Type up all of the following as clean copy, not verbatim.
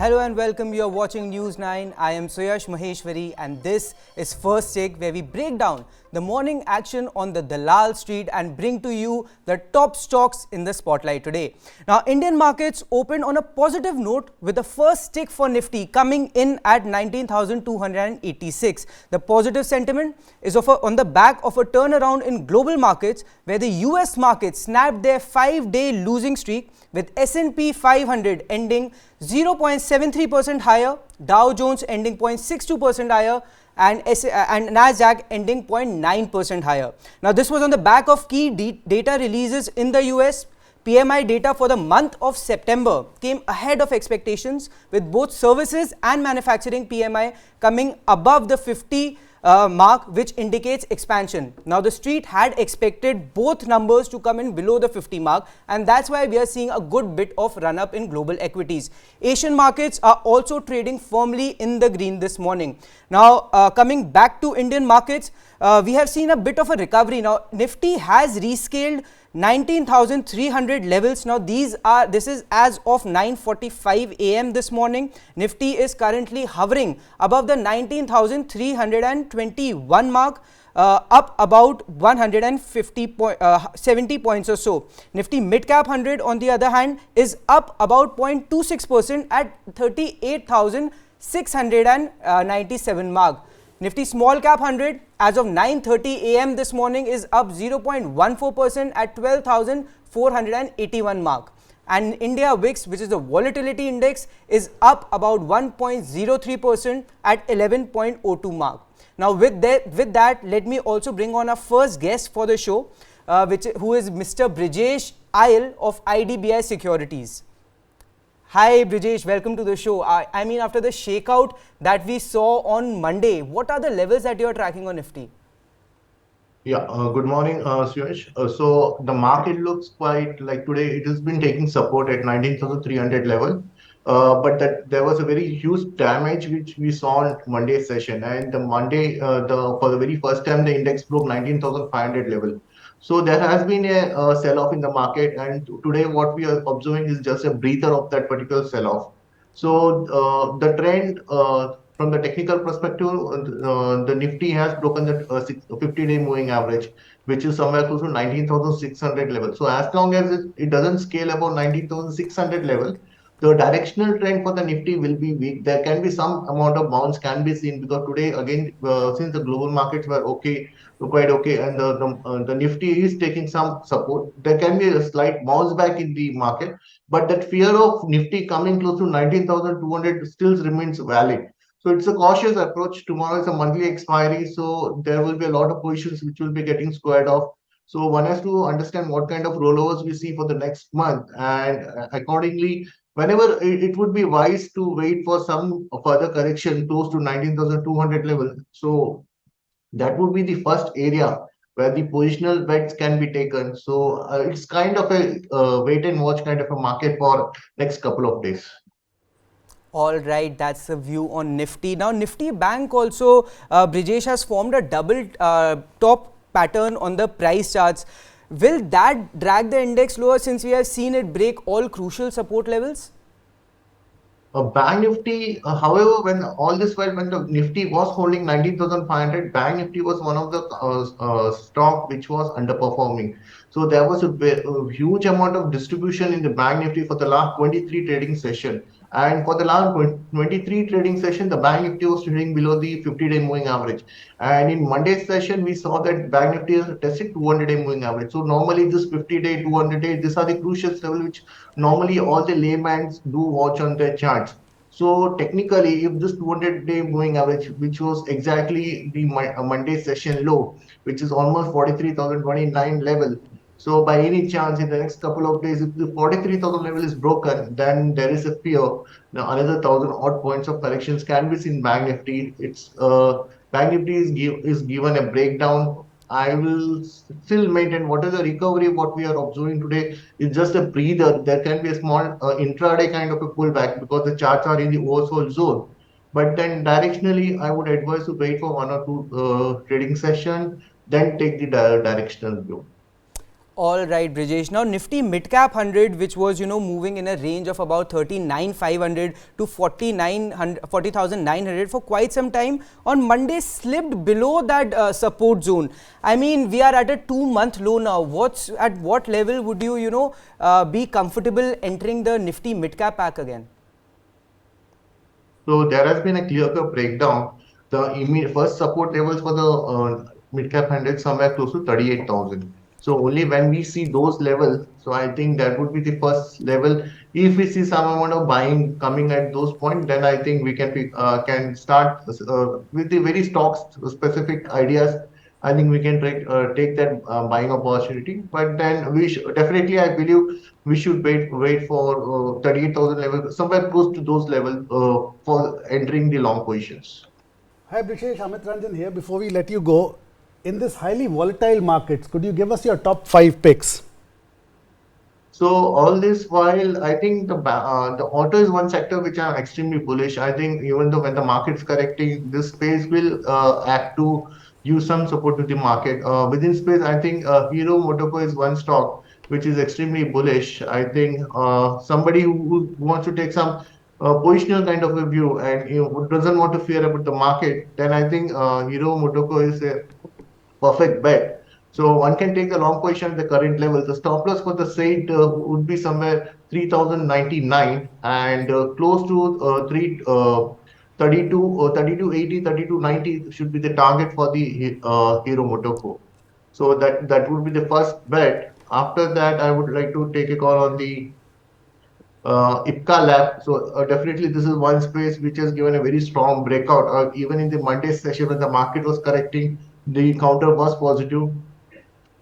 Hello and welcome. You are watching News9. I am Suyash Maheshwari and this is First Take, where we break down the morning action on the Dalal Street and bring to you the top stocks in the spotlight today. Now, Indian markets opened on a positive note with the first tick for Nifty coming in at 19,286. The positive sentiment is on the back of a turnaround in global markets, where the US market snapped their 5-day losing streak, with S&P 500 ending 0.73% higher, Dow Jones ending 0.62% higher, and Nasdaq ending 0.9% higher. Now, this was on the back of key data releases in the US. PMI data for the month of September came ahead of expectations, with both services and manufacturing PMI coming above the 50 mark, which indicates expansion. Now, the street had expected both numbers to come in below the 50 mark, and that's why we are seeing a good bit of run up in global equities. Asian markets are also trading firmly in the green this morning. Now, coming back to Indian markets, we have seen a bit of a recovery. Now, Nifty has rescaled 19,300 levels. Now, this is as of 9:45 a.m. this morning. Nifty is currently hovering above the 19,321 mark, up about 70 points or so. Nifty Midcap 100, on the other hand, is up about 0.26% at 38,697 mark. Nifty Small Cap 100 as of 9:30 a.m. this morning is up 0.14% at 12,481 mark. And India VIX, which is the volatility index, is up about 1.03% at 11.02 mark. Now, with that, let me also bring on our first guest for the show, who is Mr. Brijesh Ail of IDBI Securities. Hi Brijesh, welcome to the show. I mean, after the shakeout that we saw on Monday, what are the levels that you are tracking on Nifty? Yeah, good morning, Suyash. So the market looks quite like today it has been taking support at 19,300 level, but that there was a very huge damage which we saw on Monday session, and the Monday for the very first time the index broke 19,500 level. So there has been a sell-off in the market, and today what we are observing is just a breather of that particular sell-off. So the trend from the technical perspective, the Nifty has broken the 50-day moving average, which is somewhere close to 19,600 level. So as long as it doesn't scale above 19,600 level, the directional trend for the Nifty will be weak. There can be some amount of bounce can be seen, because today again, since the global markets were quite okay, and the Nifty is taking some support, there can be a slight bounce back in the market, but that fear of Nifty coming close to 19,200 still remains valid. So it's a cautious approach. Tomorrow is a monthly expiry, so there will be a lot of positions which will be getting squared off. So one has to understand what kind of rollovers we see for the next month, and accordingly, whenever it would be wise to wait for some further correction close to 19,200 level. So that would be the first area where the positional bets can be taken. So it's kind of a wait and watch kind of a market for next couple of days. All right, that's the view on Nifty. Now, Nifty Bank also, Brijesh, has formed a double top pattern on the price charts. Will that drag the index lower, since we have seen it break all crucial support levels? Bank Nifty, however, when all this while when the Nifty was holding 19,500, Bank Nifty was one of the stock which was underperforming. So there was a huge amount of distribution in the Bank Nifty for the last 23 trading session. And for the last 23 trading session, the Bank Nifty was trading below the 50-day moving average. And in Monday's session, we saw that Bank Nifty has tested 200-day moving average. So normally this 50-day, 200-day, these are the crucial level which normally all the laymen do watch on their charts. So technically, if this 200-day moving average, which was exactly the Monday session low, which is almost 43,029 level. So by any chance, in the next couple of days, if the 43,000 level is broken, then there is a fear. Now another 1,000 odd points of corrections can be seen in Bank Nifty. It's Bank Nifty is given a breakdown. I will still maintain what is the recovery. What we are observing today is just a breather. There can be a small intraday kind of a pullback because the charts are in the oversold zone. But then directionally, I would advise to wait for one or two trading session, then take the directional view. All right, Brijesh. Now, Nifty Midcap 100, which was, moving in a range of about 39,500 to 40,900 for quite some time, on Monday slipped below that support zone. I mean, we are at a 2-month low now. At what level would you, be comfortable entering the Nifty Midcap pack again? So there has been a clear-cut breakdown. The immediate first support levels for the mid-cap 100 somewhere close to 38,000. So only when we see those levels, so I think that would be the first level. If we see some amount of buying coming at those points, then I think we can start with the very stocks specific ideas. I think we can take that buying opportunity. But then we definitely, I believe, we should wait for 38,000 level, somewhere close to those levels for entering the long positions. Hi Brijesh, Amit, Ranjan here. Before we let you go, in this highly volatile markets, could you give us your top 5 picks? So all this while, I think the auto is one sector which I'm extremely bullish. I think even though when the market's correcting, this space will act to use some support to the market. Within space, I think Hero Motoko is one stock which is extremely bullish. I think somebody who wants to take some positional kind of a view and who doesn't want to fear about the market, then I think Hero Motoko is a perfect bet. So one can take the long position at the current level. The stop loss for the trade would be somewhere 3,099 and close to 32 or 3280, 3290 should be the target for the Hero Motoko. So that would be the first bet. After that, I would like to take a call on the IPCA lab. So definitely this is one space which has given a very strong breakout. Even in the Monday session when the market was correcting, the counter was positive.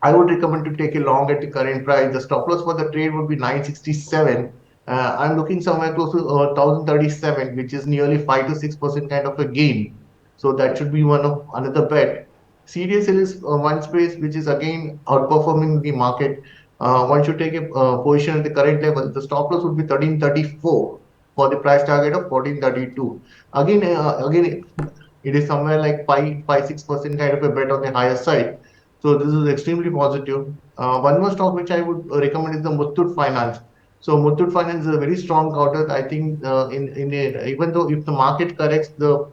I would recommend to take a long at the current price. The stop loss for the trade would be 967. I'm looking somewhere close to 1037, which is nearly 5 to 6% kind of a gain. So that should be one of another bet. CDSL is one space which is again outperforming the market. One should take a position at the current level. The stop loss would be 1334 for the price target of 1432. Again, it is somewhere like 5 6% kind of a bet on the higher side. So this is extremely positive. One more stock which I would recommend is the Muthoot Finance. So Muthoot Finance is a very strong counter. I think even though if the market corrects, the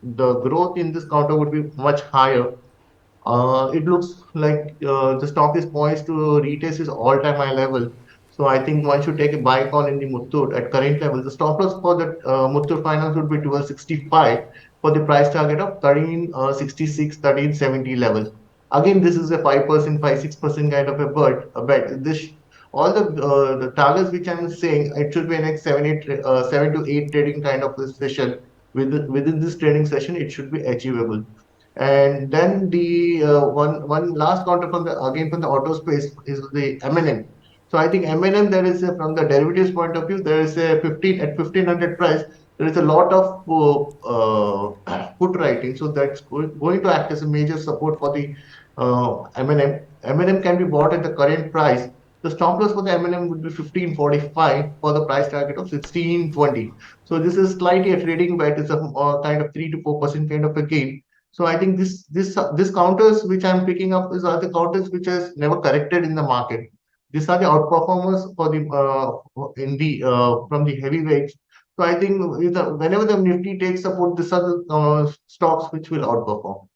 growth in this counter would be much higher. It looks like the stock is poised to retest its all-time high level. So I think one should take a buy call in the Muthoot at current level. The stop loss for the Muthoot Finance would be 1265 for the price target of 1366, 1370 level. Again, this is a 5%, 5 6% kind of a bet. This all the targets which I'm saying, it should be a next 7 to 8 trading kind of a session. Within this trading session, it should be achievable. And then the one last counter from the auto space is the M&M. So I think M&M there is from the derivatives point of view there is a 1500 price. There is a lot of put writing, so that's going to act as a major support for the M&M. M&M can be bought at the current price. The stop loss for the M&M would be 1545 for the price target of 1620. So this is slightly a trading bet. It's a kind of 3 to 4% kind of a gain. So I think this counters which I'm picking up are the counters which has never corrected in the market. These are the outperformers for the in the from the heavyweights. So I think whenever the Nifty takes support, these are the stocks which will outperform.